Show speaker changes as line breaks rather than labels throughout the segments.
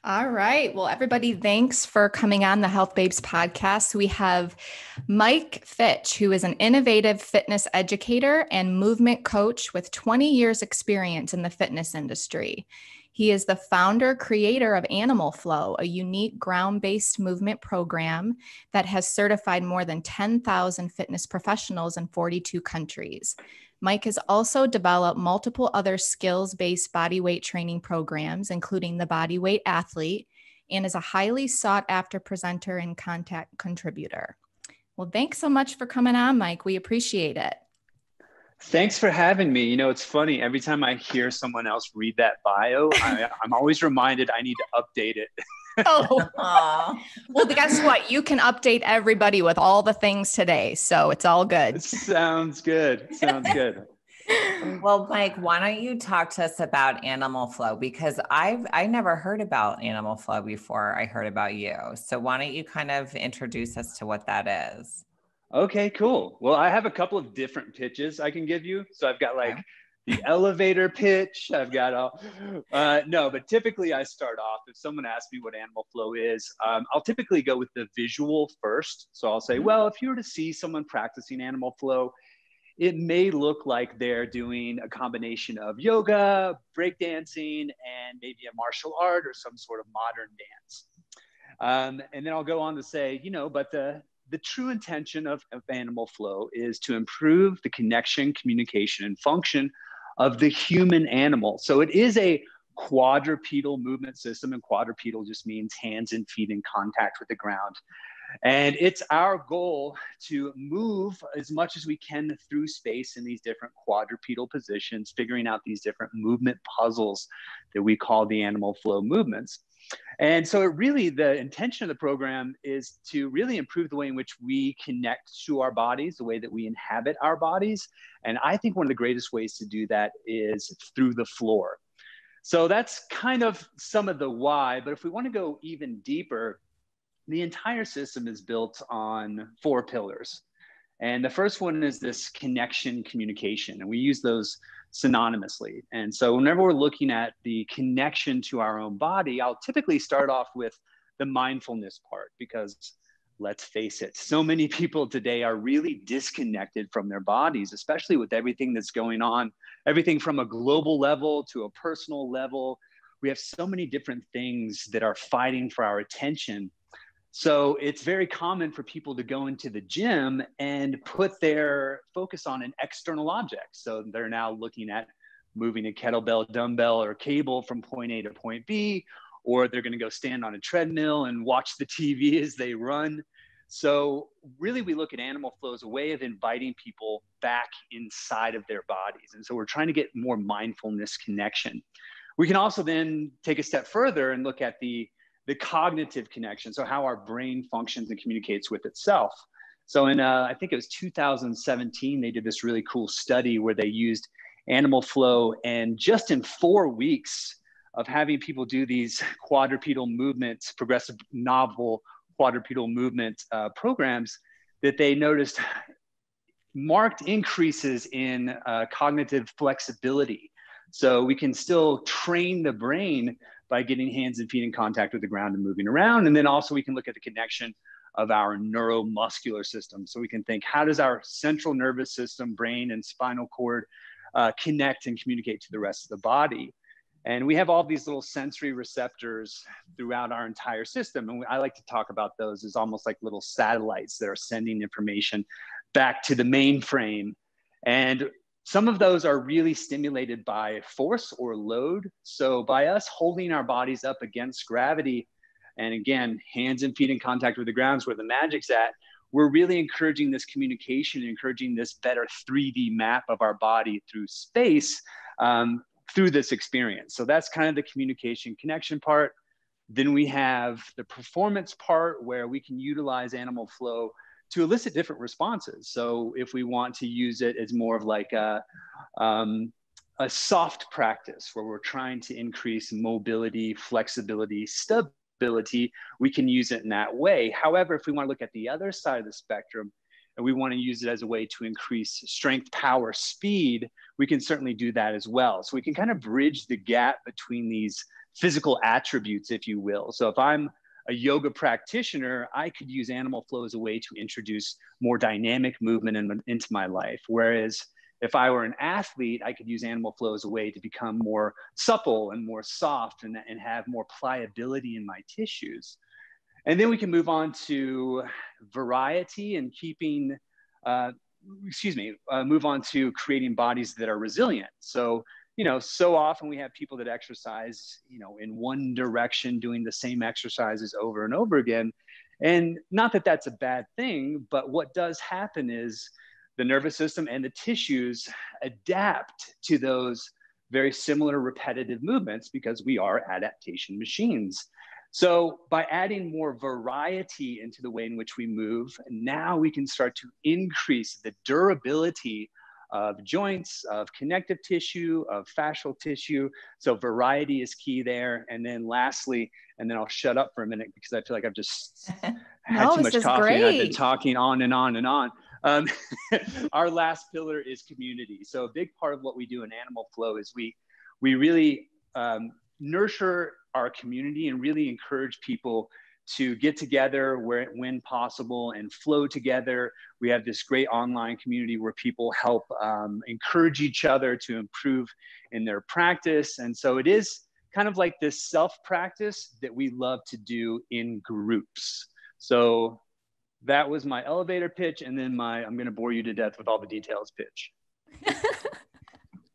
All right. Well, everybody, thanks for coming on the Health Babes podcast. We have Mike Fitch, who is an innovative fitness educator and movement coach with 20 years experience in the fitness industry. He is the founder, creator of Animal Flow, a unique ground-based movement program that has certified more than 10,000 fitness professionals in 42 countries. Mike has also developed multiple other skills-based body weight training programs, including the Body Weight Athlete, and is a highly sought-after presenter and content contributor. Well, thanks so much for coming on, Mike. We appreciate it.
Thanks for having me. You know, it's funny. Every time I hear someone else read that bio, I'm always reminded I need to update it.
Oh, well, guess what? You can update everybody with all the things today. So it's all good.
Sounds good. Sounds good.
Well, Mike, why don't you talk to us about Animal Flow? Because I never heard about Animal Flow before I heard about you. So why don't you kind of introduce us to what that is?
Okay, cool. Well, I have a couple of different pitches I can give you. So I've got like the elevator pitch. I've got no, but typically I start off, if someone asks me what Animal Flow is, I'll typically go with the visual first. So I'll say, well, if you were to see someone practicing Animal Flow, it may look like they're doing a combination of yoga, breakdancing, and maybe a martial art or some sort of modern dance. And then I'll go on to say, you know, but the true intention of Animal Flow is to improve the connection, communication, and function of the human animal. So it is a quadrupedal movement system, and quadrupedal just means hands and feet in contact with the ground. And it's our goal to move as much as we can through space in these different quadrupedal positions, figuring out these different movement puzzles that we call the Animal Flow movements. And so the intention of the program is to really improve the way in which we connect to our bodies, the way that we inhabit our bodies. And I think one of the greatest ways to do that is through the floor. So that's kind of some of the why, but if we want to go even deeper, the entire system is built on 4 pillars. And the first one is this connection, communication, and we use those synonymously. And so whenever we're looking at the connection to our own body, I'll typically start off with the mindfulness part, because let's face it, so many people today are really disconnected from their bodies, especially with everything that's going on, everything from a global level to a personal level. We have so many different things that are fighting for our attention. So it's very common for people to go into the gym and put their focus on an external object. So they're now looking at moving a kettlebell, dumbbell, or cable from point A to point B, or they're going to go stand on a treadmill and watch the TV as they run. So really, we look at Animal Flow as a way of inviting people back inside of their bodies. And so we're trying to get more mindfulness connection. We can also then take a step further and look at the cognitive connection, so how our brain functions and communicates with itself. So in, I think it was 2017, they did this really cool study where they used Animal Flow, and just in 4 weeks of having people do these quadrupedal movements, progressive novel quadrupedal movement programs, that they noticed marked increases in cognitive flexibility. So we can still train the brain by getting hands and feet in contact with the ground and moving around. And then also we can look at the connection of our neuromuscular system. So we can think, how does our central nervous system, brain, and spinal cord connect and communicate to the rest of the body? And we have all these little sensory receptors throughout our entire system. And I like to talk about those as almost like little satellites that are sending information back to the mainframe. And some of those are really stimulated by force or load. So by us holding our bodies up against gravity, and again, hands and feet in contact with the ground is where the magic's at, we're really encouraging this communication, encouraging this better 3D map of our body through space through this experience. So that's kind of the communication connection part. Then we have the performance part, where we can utilize Animal Flow to elicit different responses. So if we want to use it as more of like a soft practice where we're trying to increase mobility, flexibility, stability, we can use it in that way. However, if we want to look at the other side of the spectrum and we want to use it as a way to increase strength, power, speed, we can certainly do that as well. So we can kind of bridge the gap between these physical attributes, if you will. So if I'm a yoga practitioner, I could use animal flow as a way to introduce more dynamic movement into my life. Whereas if I were an athlete, I could use animal flow as a way to become more supple and more soft and have more pliability in my tissues. And then we can move on to variety and move on to creating bodies that are resilient. So, so often we have people that exercise, in one direction, doing the same exercises over and over again. And not that that's a bad thing, but what does happen is the nervous system and the tissues adapt to those very similar repetitive movements because we are adaptation machines. So by adding more variety into the way in which we move, now we can start to increase the durability of joints, of connective tissue, of fascial tissue. So variety is key there. And then lastly, and then I'll shut up for a minute because I feel like I've just had too much coffee and I've been talking on and on and on. Our last pillar is community. So a big part of what we do in animal flow is we really nurture our community and really encourage people to get together when possible and flow together. We have this great online community where people help encourage each other to improve in their practice. And so it is kind of like this self-practice that we love to do in groups. So that was my elevator pitch. And then I'm going to bore you to death with all the details pitch.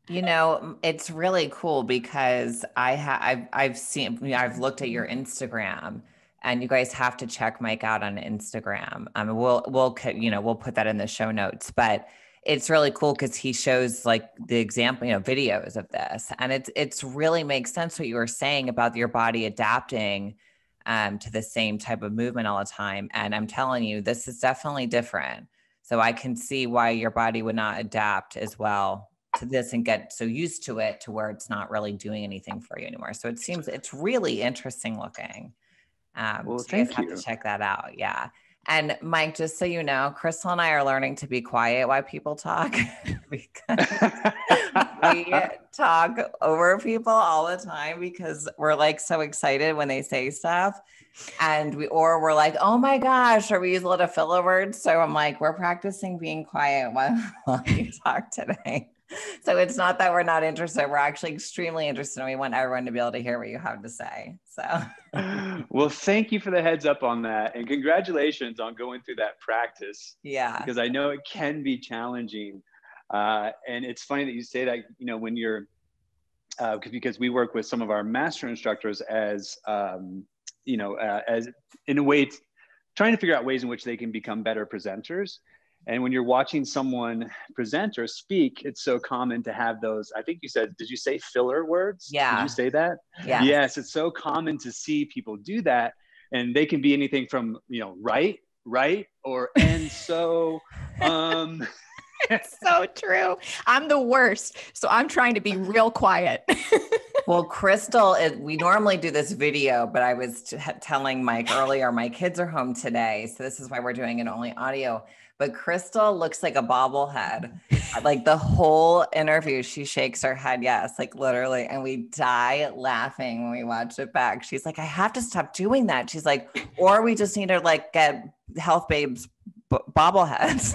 It's really cool because I've looked at your Instagram, and you guys have to check Mike out on Instagram. We'll put that in the show notes, but it's really cool because he shows like the example, videos of this, and it's really makes sense what you were saying about your body adapting to the same type of movement all the time. And I'm telling you, this is definitely different. So I can see why your body would not adapt as well to this and get so used to it to where it's not really doing anything for you anymore. So it's really interesting looking.
Well,
so you guys have to check that out. Yeah. And Mike, just so you know, Crystal and I are learning to be quiet while people talk because we talk over people all the time because we're like so excited when they say stuff. And we're like, oh my gosh, or we use a lot of filler words. So I'm like, we're practicing being quiet while you talk today. So it's not that we're not interested. We're actually extremely interested, and we want everyone to be able to hear what you have to say. So,
well, thank you for the heads up on that. And congratulations on going through that practice.
Yeah.
Because I know it can be challenging. And it's funny that you say that, when you're, because we work with some of our master instructors as in a way, trying to figure out ways in which they can become better presenters. And when you're watching someone present or speak, it's so common to have those, I think you said, did you say filler words?
Yeah.
Did you say that?
Yeah.
Yes, it's so common to see people do that. And they can be anything from, right, or, and so,
It's so true. I'm the worst. So I'm trying to be real quiet.
Well, Crystal, we normally do this video, but I was telling Mike earlier, my kids are home today. So this is why we're doing it only audio. But Crystal looks like a bobblehead. Like the whole interview, she shakes her head, yes, like literally. And we die laughing when we watch it back. She's like, I have to stop doing that. She's like, or we just need to like get Health Babes bobbleheads.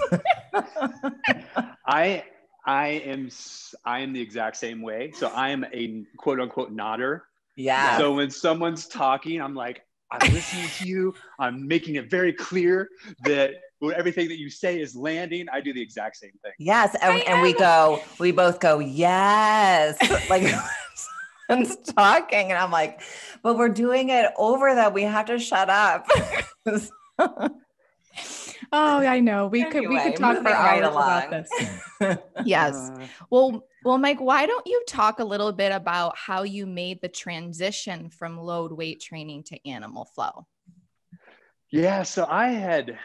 I am the exact same way. So I am a quote unquote nodder.
Yeah.
So when someone's talking, I'm like, I'm listening to you. I'm making it very clear that everything that you say is landing. I do the exact same thing.
Yes. And we both go, yes. Like someone's talking and I'm like, but we're doing it over that. We have to shut up.
Oh, I know. We could talk for hours about this. Yes. Well, Mike, why don't you talk a little bit about how you made the transition from load weight training to animal flow?
Yeah. So I had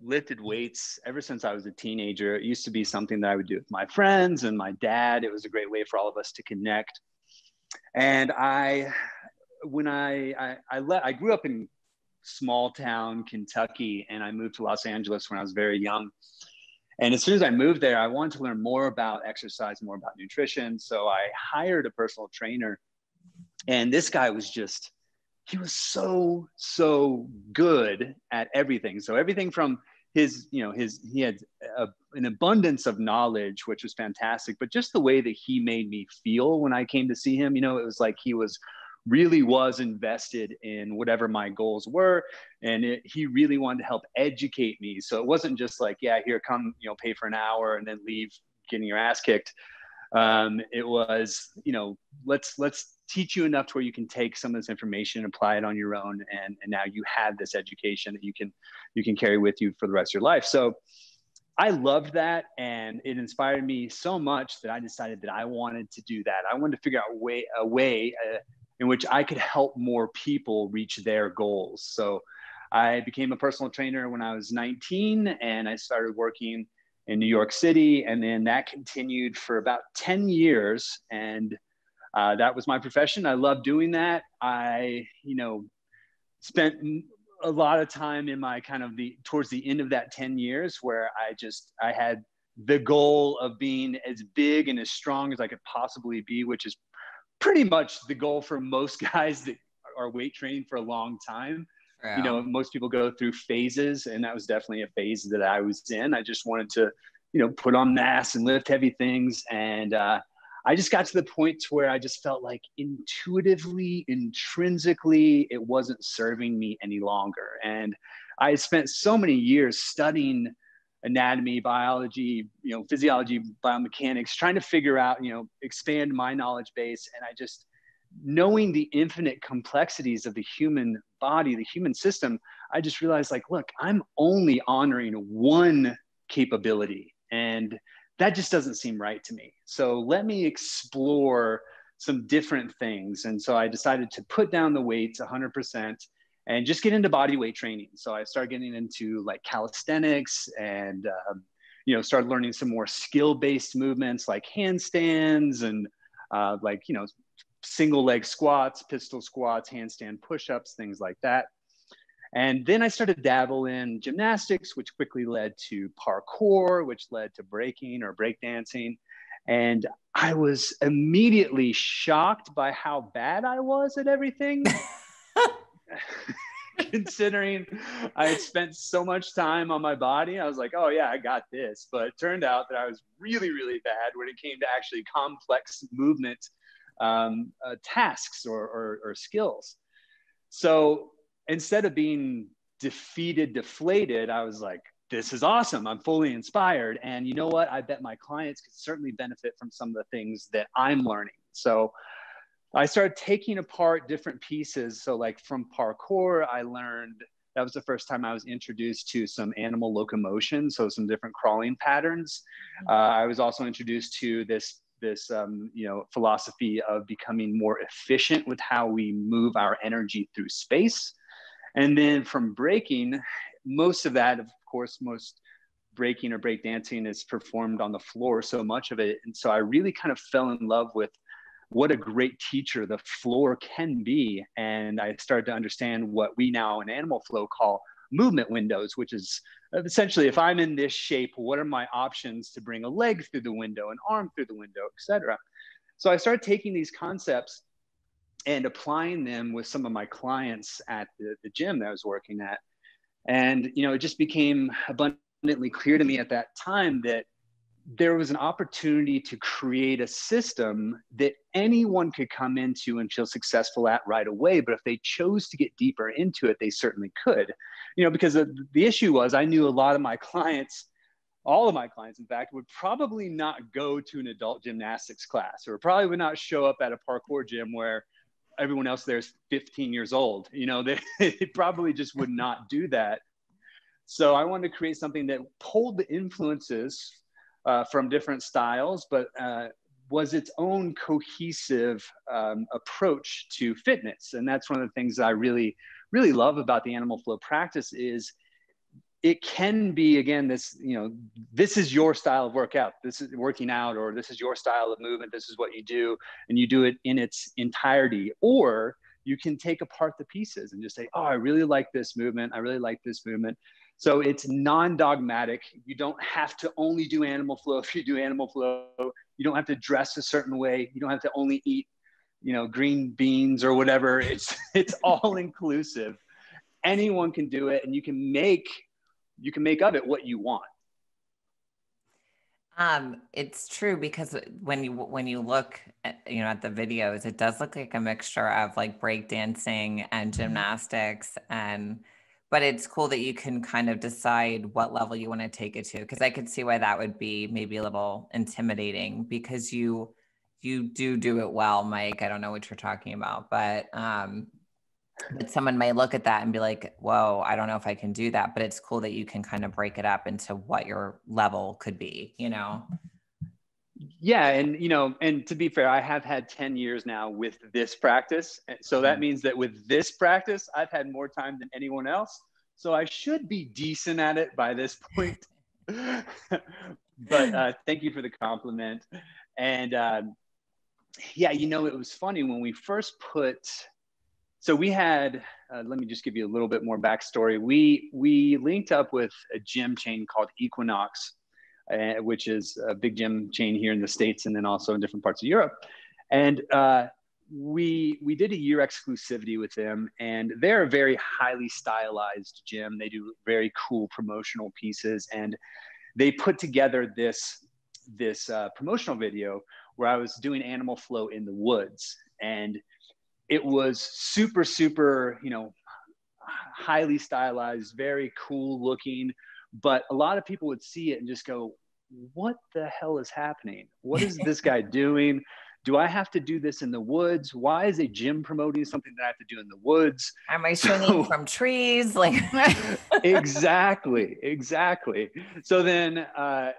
lifted weights ever since I was a teenager. It used to be something that I would do with my friends and my dad. It was a great way for all of us to connect. And I grew up in small town Kentucky, and I moved to Los Angeles when I was very young. And as soon as I moved there, I wanted to learn more about exercise, more about nutrition. So I hired a personal trainer And this guy was just, he was so good at everything. So everything from his, you know, he had an abundance of knowledge, which was fantastic, but just the way that he made me feel when I came to see him, you know, it was like he really was invested in whatever my goals were. And he really wanted to help educate me. So it wasn't just like, yeah, here, come, you know, pay for an hour and then leave getting your ass kicked. It was, you know, let's teach you enough to where you can take some of this information and apply it on your own. And now you have this education that you can carry with you for the rest of your life. So I loved that. And it inspired me so much that I decided that I wanted to do that. I wanted to figure out a way in which I could help more people reach their goals. So I became a personal trainer when I was 19, and I started working in New York City. And then that continued for about 10 years. And that was my profession. I loved doing that. I, you know, spent a lot of time in my towards the end of that 10 years where I had the goal of being as big and as strong as I could possibly be, which is pretty much the goal for most guys that are weight training for a long time. Yeah. You know, most people go through phases, and that was definitely a phase that I was in. I just wanted to, you know, put on mass and lift heavy things. And I just got to the point to where I just felt like intuitively, intrinsically, it wasn't serving me any longer. And I had spent so many years studying anatomy, biology, you know, physiology, biomechanics, trying to figure out, you know, expand my knowledge base. And I just, knowing the infinite complexities of the human body, the human system, I just realized, like, look, I'm only honoring one capability, and that just doesn't seem right to me. So let me explore some different things. And so I decided to put down the weights 100% and just get into body weight training. So I started getting into like calisthenics and, you know, started learning some more skill-based movements like handstands and like, you know, single leg squats, pistol squats, handstand push-ups, things like that. And then I started dabble in gymnastics, which quickly led to parkour, which led to breaking or breakdancing. And I was immediately shocked by how bad I was at everything. Considering I had spent so much time on my body, I was like, oh yeah, I got this. But it turned out that I was really, really bad when it came to actually complex movement tasks or skills. So instead of being deflated, I was like, this is awesome. I'm fully inspired. And you know what? I bet my clients could certainly benefit from some of the things that I'm learning. So I started taking apart different pieces. So like from parkour, I learned, that was the first time I was introduced to some animal locomotion. So some different crawling patterns. I was also introduced to this you know, philosophy of becoming more efficient with how we move our energy through space. And then from breaking, most of that, of course, most breaking or breakdancing is performed on the floor, so much of it. And so I really kind of fell in love with what a great teacher the floor can be. And I started to understand what we now in animal flow call movement windows, which is essentially, if I'm in this shape, what are my options to bring a leg through the window, an arm through the window, etc. So I started taking these concepts and applying them with some of my clients at the gym that I was working at. And, you know, it just became abundantly clear to me at that time that there was an opportunity to create a system that anyone could come into and feel successful at right away. But if they chose to get deeper into it, they certainly could, you know, because the issue was I knew a lot of my clients, all of my clients, in fact, would probably not go to an adult gymnastics class, or probably would not show up at a parkour gym where everyone else there is 15 years old. You know, they probably just would not do that. So I wanted to create something that pulled the influences from different styles, but was its own cohesive approach to fitness. And that's one of the things that I really, really love about the animal flow practice is it can be, again, this, you know, this is your style of workout, this is working out, or this is your style of movement, this is what you do, and you do it in its entirety. Or you can take apart the pieces and just say, oh, I really like this movement, I really like this movement. So it's non-dogmatic. You don't have to only do animal flow if you do animal flow. You don't have to dress a certain way. You don't have to only eat, green beans or whatever. It's all inclusive. Anyone can do it, and you can make of it what you want.
It's true, because when you look at, at the videos, it does look like a mixture of like breakdancing and gymnastics, but it's cool that you can kind of decide what level you want to take it to. Because I could see why that would be maybe a little intimidating, because you do it well, Mike. I don't know what you're talking about, but someone may look at that and be like, whoa, I don't know if I can do that. But it's cool that you can kind of break it up into what your level could be,
Yeah. And to be fair, I have had 10 years now with this practice. So that means that with this practice, I've had more time than anyone else. So I should be decent at it by this point. But thank you for the compliment. And yeah, it was funny when we first so we had, let me just give you a little bit more backstory. We linked up with a gym chain called Equinox, which is a big gym chain here in the States and then also in different parts of Europe. And we did a year exclusivity with them, and they're a very highly stylized gym. They do very cool promotional pieces, and they put together this promotional video where I was doing animal flow in the woods. And it was super, super, highly stylized, very cool looking. But a lot of people would see it and just go, what the hell is happening? What is this guy doing? Do I have to do this in the woods? Why is a gym promoting something that I have to do in the woods?
Am I swinging from trees? Like
Exactly. So then a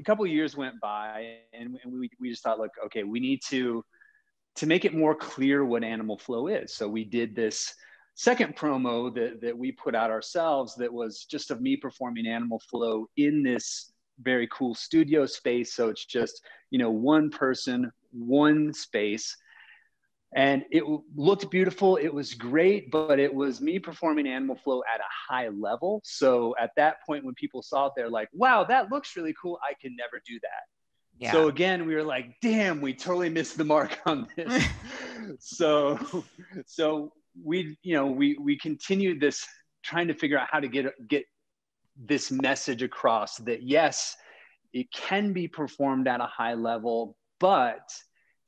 couple of years went by, and we just thought, look, okay, we need to make it more clear what animal flow is. So we did this second promo that we put out ourselves that was just of me performing animal flow in this very cool studio space. So it's just, one person, one space. And it looked beautiful. It was great, but it was me performing animal flow at a high level. So at that point, when people saw it, they're like, wow, that looks really cool. I can never do that. Yeah. So again, we were like, damn, we totally missed the mark on this. so we continued this, trying to figure out how to get this message across that, yes, it can be performed at a high level, but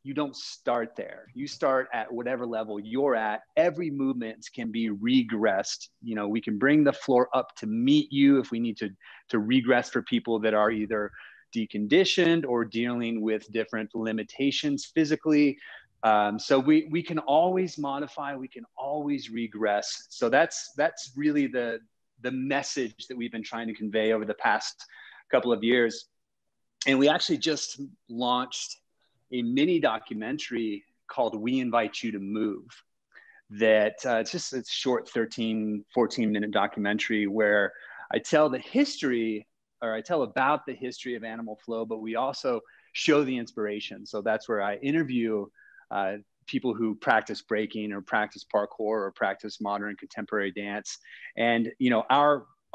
you don't start there. You start at whatever level you're at. Every movement can be regressed. We can bring the floor up to meet you if we need to regress for people that are either deconditioned or dealing with different limitations physically. So we can always modify, we can always regress. So that's really the message that we've been trying to convey over the past couple of years. And we actually just launched a mini documentary called We Invite You to Move, that it's a short 13, 14-minute documentary where I tell about the history of animal flow, but we also show the inspiration. So that's where I interview people who practice breaking or practice parkour or practice modern contemporary dance. And,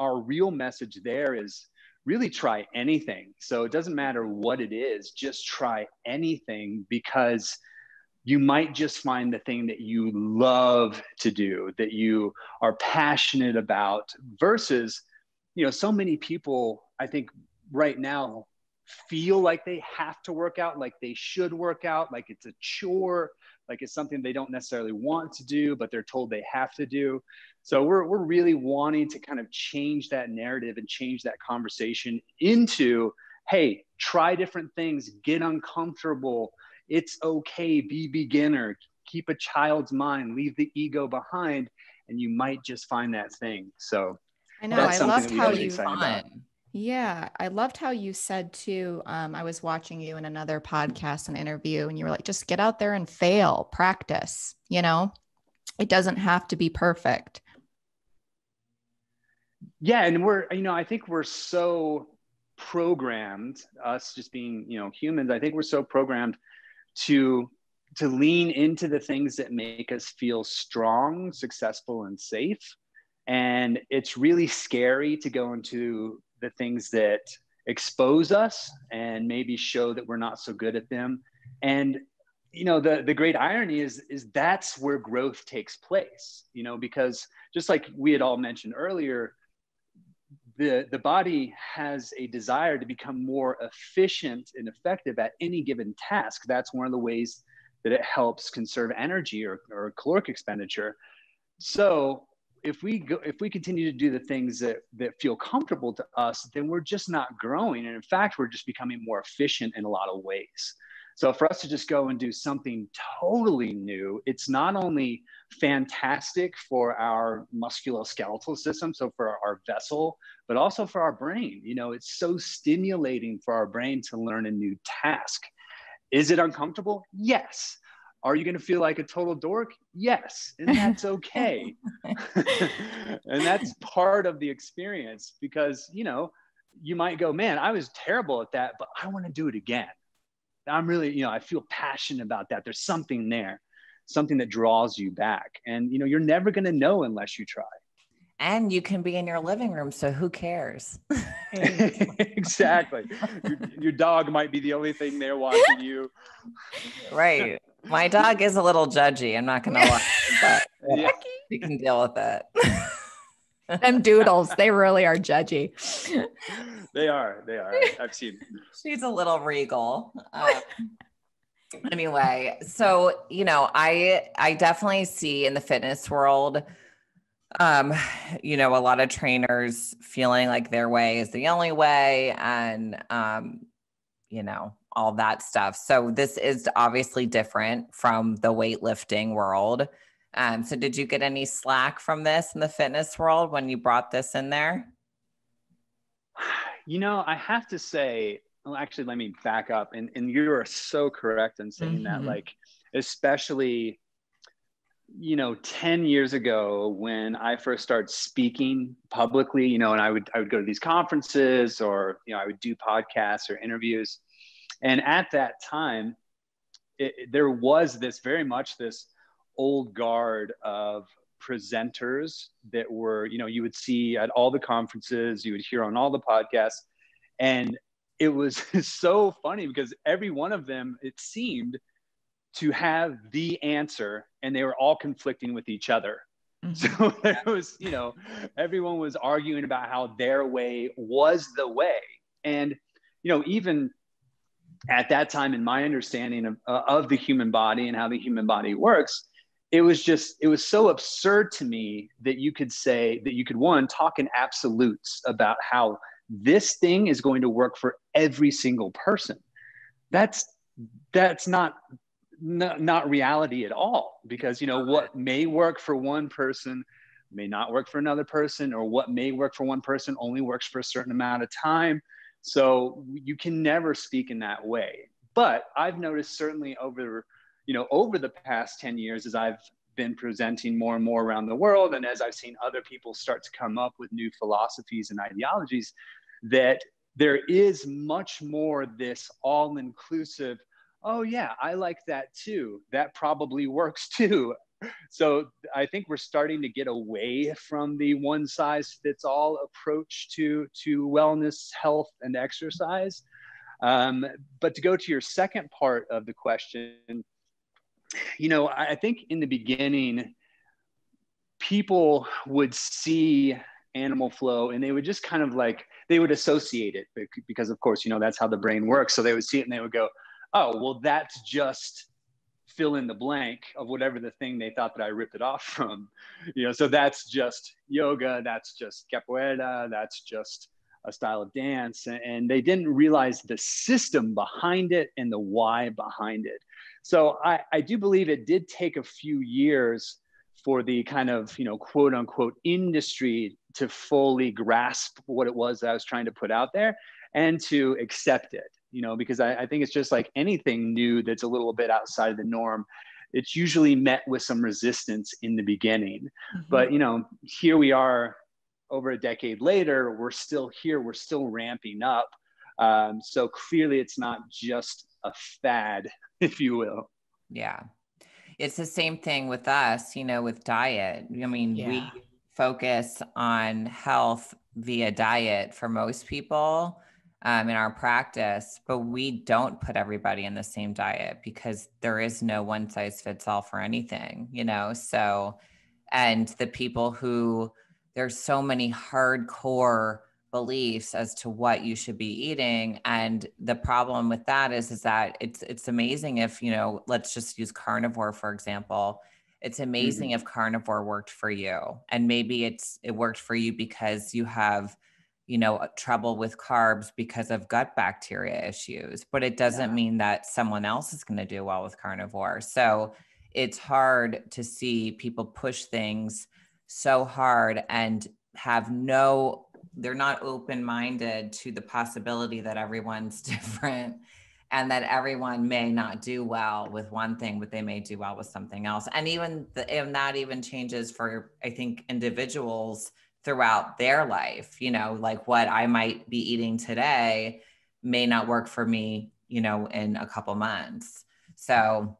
our real message there is really try anything. So it doesn't matter what it is, just try anything, because you might just find the thing that you love to do, that you are passionate about, versus, so many people, I think right now, feel like they have to work out, like they should work out, like it's a chore, like it's something they don't necessarily want to do, but they're told they have to do. So we're really wanting to kind of change that narrative and change that conversation into, hey, try different things, get uncomfortable. It's okay, be beginner, keep a child's mind, leave the ego behind, and you might just find that thing. So
I know,
that's
I loved
something
how
really
you
excited about.
Yeah, I loved how you said too, I was watching you in another podcast and interview, and you were like, just get out there and fail, practice, it doesn't have to be perfect.
Yeah. And I think we're so programmed, us just being, humans, I think we're so programmed to lean into the things that make us feel strong, successful, and safe. And it's really scary to go into the things that expose us and maybe show that we're not so good at them. And, the great irony is that's where growth takes place, because just like we had all mentioned earlier, the body has a desire to become more efficient and effective at any given task. That's one of the ways that it helps conserve energy or caloric expenditure. So if we continue to do the things that feel comfortable to us, then we're just not growing. And in fact, we're just becoming more efficient in a lot of ways. So for us to just go and do something totally new, it's not only fantastic for our musculoskeletal system, so for our vessel, but also for our brain. It's so stimulating for our brain to learn a new task. Is it uncomfortable? Yes. Are you going to feel like a total dork? Yes. And that's okay. And that's part of the experience, because, you might go, man, I was terrible at that, but I want to do it again. I'm really, I feel passionate about that. There's something there, something that draws you back. And, you're never going to know unless you try.
And you can be in your living room, so who cares?
Exactly. Your dog might be the only thing there watching you.
Right. My dog is a little judgy. I'm not going to lie, but
Yeah.
you can deal with it.
Them doodles, they really are judgy.
They are. I've seen them.
She's a little regal. Anyway, so, I definitely see in the fitness world, a lot of trainers feeling like their way is the only way, and, all that stuff. So this is obviously different from the weightlifting world. So did you get any slack from this in the fitness world when you brought this in there?
I have to say, well, actually, let me back up. And you are so correct in saying that, like, especially, 10 years ago when I first started speaking publicly, and I would go to these conferences, or, I would do podcasts or interviews. And at that time, there was very much this old guard of presenters that were, you would see at all the conferences, you would hear on all the podcasts. And it was so funny because every one of them, it seemed to have the answer, and they were all conflicting with each other. So there was, everyone was arguing about how their way was the way. And, even at that time, in my understanding of the human body and how the human body works, it was so absurd to me that you could say that you could, one, talk in absolutes about how this thing is going to work for every single person. That's not reality at all, because, what may work for one person may not work for another person, or what may work for one person only works for a certain amount of time. So you can never speak in that way. But I've noticed certainly over the past 10 years, as I've been presenting more and more around the world, and as I've seen other people start to come up with new philosophies and ideologies, that there is much more this all-inclusive, oh yeah, I like that too. That probably works too. So I think we're starting to get away from the one-size-fits-all approach to wellness, health, and exercise. But to go to your second part of the question, I think in the beginning, people would see animal flow and they would just kind of they would associate it, because of course, that's how the brain works. So they would see it and they would go, oh, well, that's just fill in the blank of whatever the thing they thought that I ripped it off from, so that's just yoga, that's just capoeira, that's just a style of dance. And they didn't realize the system behind it and the why behind it. So I do believe it did take a few years for the kind of, quote unquote industry to fully grasp what it was that I was trying to put out there and to accept it, because I think it's just like anything new that's a little bit outside of the norm. It's usually met with some resistance in the beginning. But, here we are over a decade later, we're still here, we're still ramping up. So clearly it's not just a fad, if you will.
Yeah. It's the same thing with us, with diet. I mean, we focus on health via diet for most people. in our practice, but we don't put everybody in the same diet because there is no one size fits all for anything, you know? So, and the people who, there's so many hardcore beliefs as to what you should be eating. And the problem with that is that it's amazing if, you know, let's just use carnivore, for example. It's amazing if carnivore worked for you. And maybe it worked for you because you have, you know, trouble with carbs because of gut bacteria issues, but it doesn't mean that someone else is going to do well with carnivore. So it's hard to see people push things so hard and have they're not open-minded to the possibility that everyone's different and that everyone may not do well with one thing, but they may do well with something else. And and that even changes for, I think, individuals throughout their life, you know, like what I might be eating today may not work for me, you know, in a couple months. So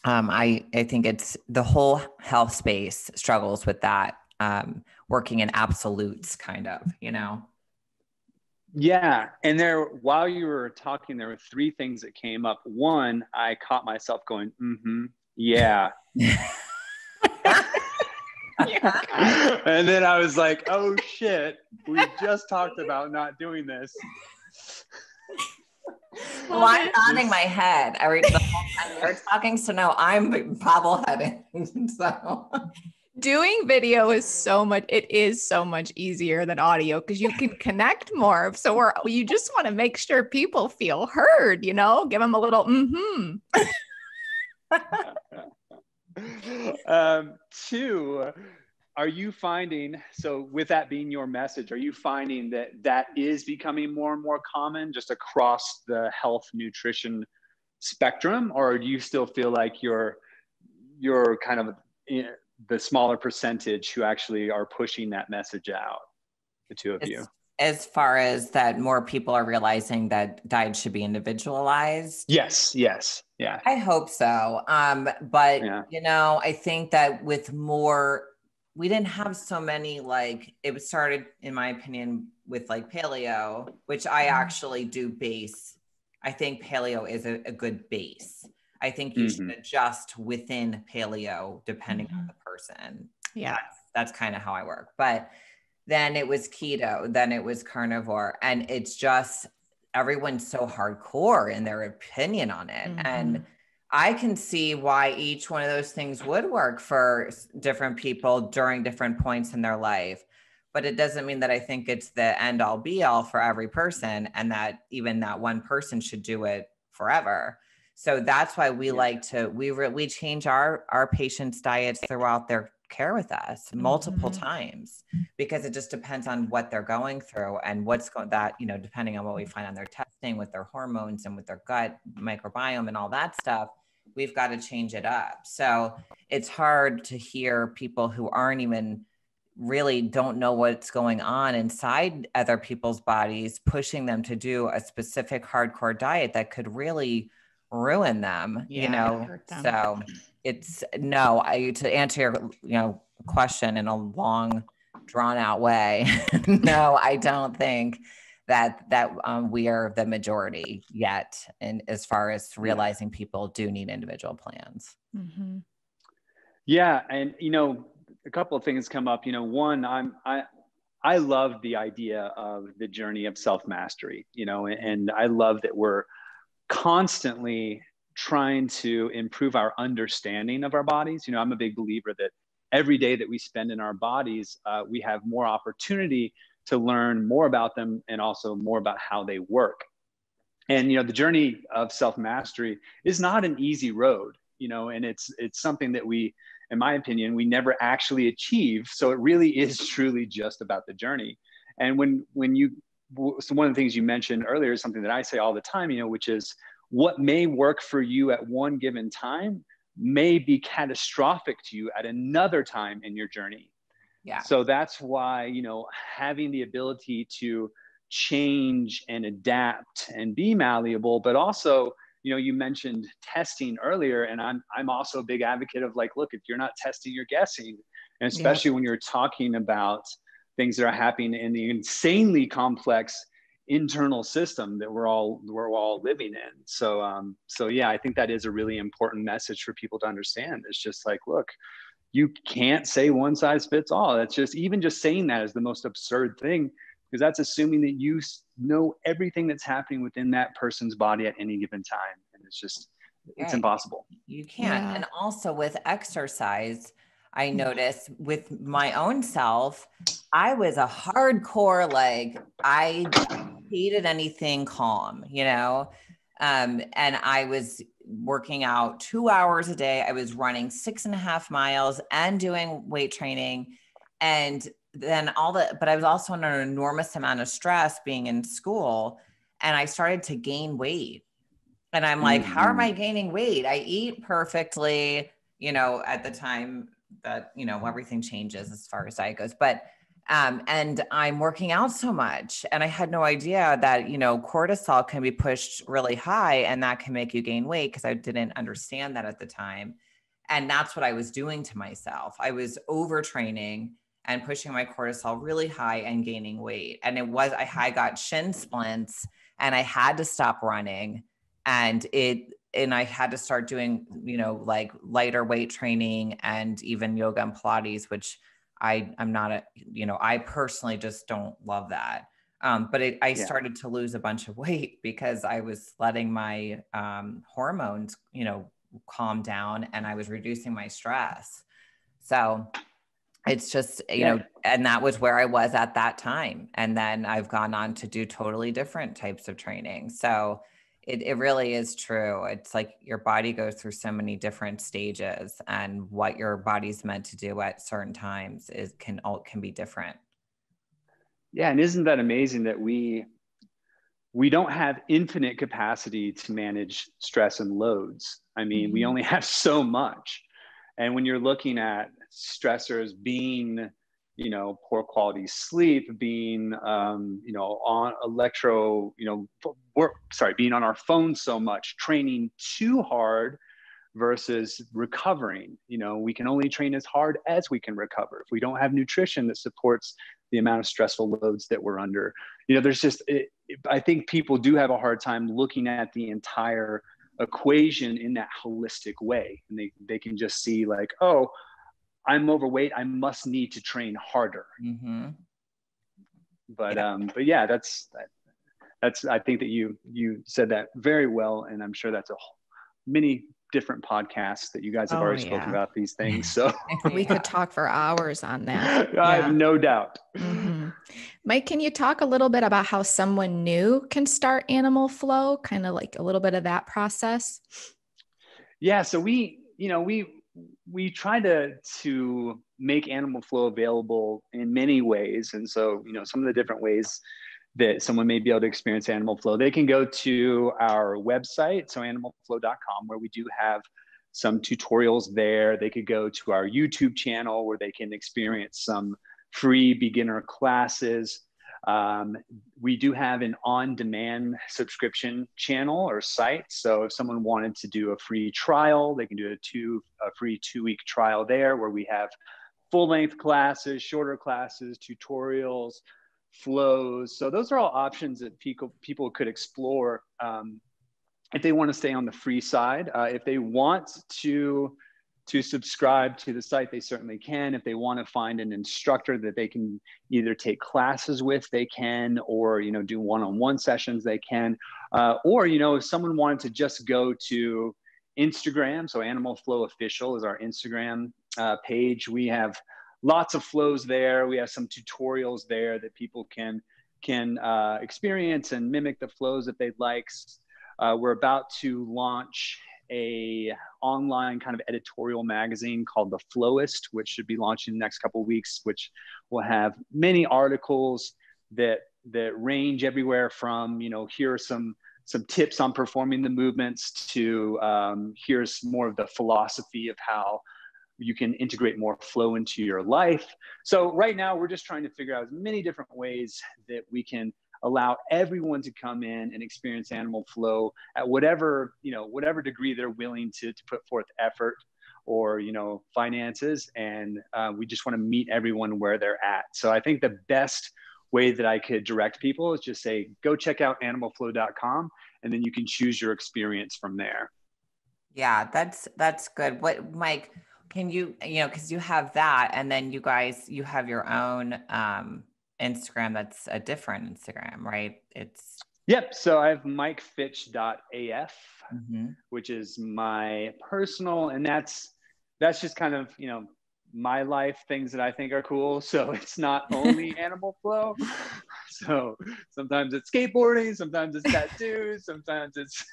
I think it's the whole health space struggles with that, working in absolutes kind of, you know?
Yeah. And while you were talking, there were three things that came up. One, I caught myself going, yeah. And then I was like, oh shit, we just talked about not doing this.
Well, I'm nodding my head the whole time you're talking, so no, I'm bobbleheading. So
doing video is so much easier than audio because you can connect more. So you just want to make sure people feel heard, you know, give them a little
Two, are you finding, so with that being your message, are you finding that is becoming more and more common just across the health nutrition spectrum, or do you still feel like you're kind of the smaller percentage who actually are pushing that message out, the two of you?
As far as that more people are realizing that diet should be individualized?
Yes. Yeah.
I hope so. But you know, I think that with more, we didn't have so many, like it started, in my opinion, with like paleo, which I actually do base. I think paleo is a good base. I think you should adjust within paleo depending on the person.
Yeah.
That's kind of how I work. But then it was keto, then it was carnivore. And it's just, everyone's so hardcore in their opinion on it. And I can see why each one of those things would work for different people during different points in their life. But it doesn't mean that I think it's the end all be all for every person, and that even that one person should do it forever. So that's why we like to, we change our patients' diets throughout their care with us multiple times, because it just depends on what they're going through and what's going that, you know, depending on what we find on their testing with their hormones and with their gut microbiome and all that stuff, we've got to change it up. So it's hard to hear people who aren't even really don't know what's going on inside other people's bodies, pushing them to do a specific hardcore diet that could really ruin them, you know? So it's to answer your, you know, question in a long drawn out way. No, I don't think that we are the majority yet. And as far as realizing people do need individual plans.
Yeah. And, you know, a couple of things come up, you know, one, I love the idea of the journey of self-mastery, you know, and I love that we're constantly trying to improve our understanding of our bodies. You know, I'm a big believer that every day that we spend in our bodies, we have more opportunity to learn more about them and also more about how they work. And, you know, the journey of self-mastery is not an easy road, you know, and it's something that we, in my opinion, we never actually achieve. So it really is truly just about the journey. And so one of the things you mentioned earlier is something that I say all the time, you know, which is what may work for you at one given time may be catastrophic to you at another time in your journey.
Yeah.
So that's why, you know, having the ability to change and adapt and be malleable, but also, you know, you mentioned testing earlier, and I'm also a big advocate of like, look, if you're not testing, you're guessing. And especially when you're talking about things that are happening in the insanely complex internal system that we're all living in. So yeah, I think that is a really important message for people to understand. It's just like, look, you can't say one size fits all. That's just, even just saying that is the most absurd thing, because that's assuming that you know everything that's happening within that person's body at any given time. And it's just, it's impossible.
You can't. Yeah. And also with exercise, I noticed with my own self, I was a hardcore, like I hated anything calm, you know? And I was working out 2 hours a day. I was running 6.5 miles and doing weight training. And then but I was also under an enormous amount of stress being in school. And I started to gain weight. And I'm like, how am I gaining weight? I eat perfectly, you know, at the time that, you know, everything changes as far as diet goes. But, and I'm working out so much. And I had no idea that, you know, cortisol can be pushed really high and that can make you gain weight, because I didn't understand that at the time. And that's what I was doing to myself. I was overtraining and pushing my cortisol really high and gaining weight. And I got shin splints and I had to stop running. And I had to start doing, you know, like lighter weight training and even yoga and Pilates, which I'm not I personally just don't love that. But I started to lose a bunch of weight because I was letting my hormones, you know, calm down, and I was reducing my stress. So it's just, you know, and that was where I was at that time. And then I've gone on to do totally different types of training. So it really is true. It's like your body goes through so many different stages, and what your body's meant to do at certain times can be different.
Yeah. And isn't that amazing that we don't have infinite capacity to manage stress and loads? I mean, we only have so much. And when you're looking at stressors being, you know, poor quality sleep, being, you know, on being on our phones so much, training too hard versus recovering. You know, we can only train as hard as we can recover. If we don't have nutrition that supports the amount of stressful loads that we're under, you know, there's just, I think people do have a hard time looking at the entire equation in that holistic way. And they can just see like, oh, I'm overweight, I must need to train harder. But yeah, that's I think that you said that very well, and I'm sure that's many different podcasts that you guys have already spoken about these things. So
we could talk for hours on that.
I have no doubt.
Mike, can you talk a little bit about how someone new can start Animal Flow? Kind of like a little bit of that process.
Yeah. So we try to make Animal Flow available in many ways. And so, you know, some of the different ways that someone may be able to experience Animal Flow, they can go to our website, so animalflow.com, where we do have some tutorials there. They could go to our YouTube channel where they can experience some free beginner classes. We do have an on-demand subscription channel or site. So if someone wanted to do a free trial, they can do a free 2-week trial there, where we have full-length classes, shorter classes, tutorials, flows. So those are all options that people could explore if they want to stay on the free side. If they want to subscribe to the site, they certainly can. If they want to find an instructor that they can either take classes with, they can, or, you know, do one-on-one sessions, they can. Or, you know, if someone wanted to just go to Instagram, so Animal Flow Official is our Instagram page. We have lots of flows there. We have some tutorials there that people can experience and mimic the flows if they'd like. We're about to launch a online kind of editorial magazine called The Flowist, which should be launching in the next couple of weeks, which will have many articles that range everywhere from, you know, here are some tips on performing the movements to here's more of the philosophy of how you can integrate more flow into your life. So right now we're just trying to figure out as many different ways that we can allow everyone to come in and experience Animal Flow at whatever degree they're willing to put forth effort or, you know, finances. And we just want to meet everyone where they're at. So I think the best way that I could direct people is just say, go check out animalflow.com, and then you can choose your experience from there.
Yeah, that's good. What, Mike, can you because you have that, and then you have your own Instagram that's a different Instagram, right?
Yep. So I have mikefitch.af,
mm-hmm.
which is my personal, and that's just kind of, my life, things that I think are cool. So it's not only animal flow. So sometimes it's skateboarding, sometimes it's tattoos, sometimes it's,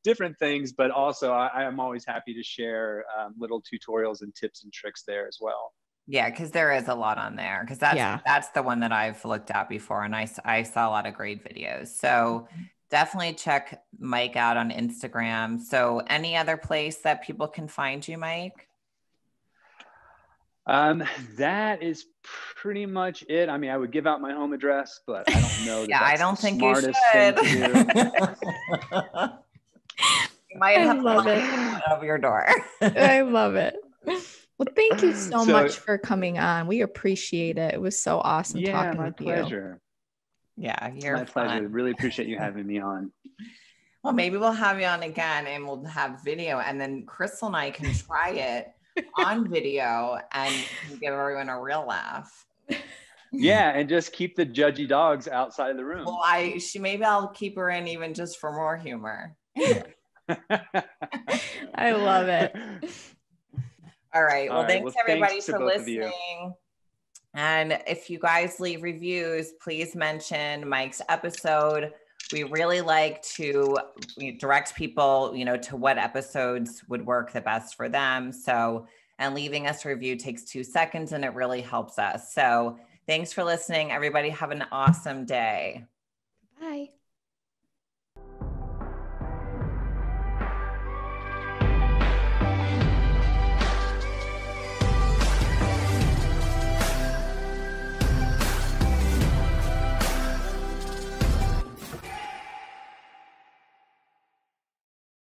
different things, but also I am always happy to share little tutorials and tips and tricks there as well.
Yeah, because there is a lot on there, because that's the one that I've looked at before, and I saw a lot of great videos. So definitely check Mike out on Instagram. So any other place that people can find you, Mike?
That is pretty much it. I mean, I would give out my home address, but I don't know that
yeah,
that's
I don't
the
think
smartest
you should.
thing to do.
You might have
love it
over your door.
I love it. Well, thank you so much for coming on. We appreciate it. It was so awesome talking with you.
Yeah, my pleasure.
Yeah, you're
my pleasure. Really appreciate you having me on.
Well, maybe we'll have you on again, and we'll have video, and then Crystal and I can try it on video and give everyone a real laugh.
Yeah, and just keep the judgy dogs outside of the room.
Well, maybe I'll keep her in even just for more humor.
I love it.
All right. Well, thanks everybody for listening. And if you guys leave reviews, please mention Mike's episode. We really like to direct people, to what episodes would work the best for them. So, and leaving us a review takes 2 seconds, and it really helps us. So thanks for listening, everybody. Have an awesome day.
Bye.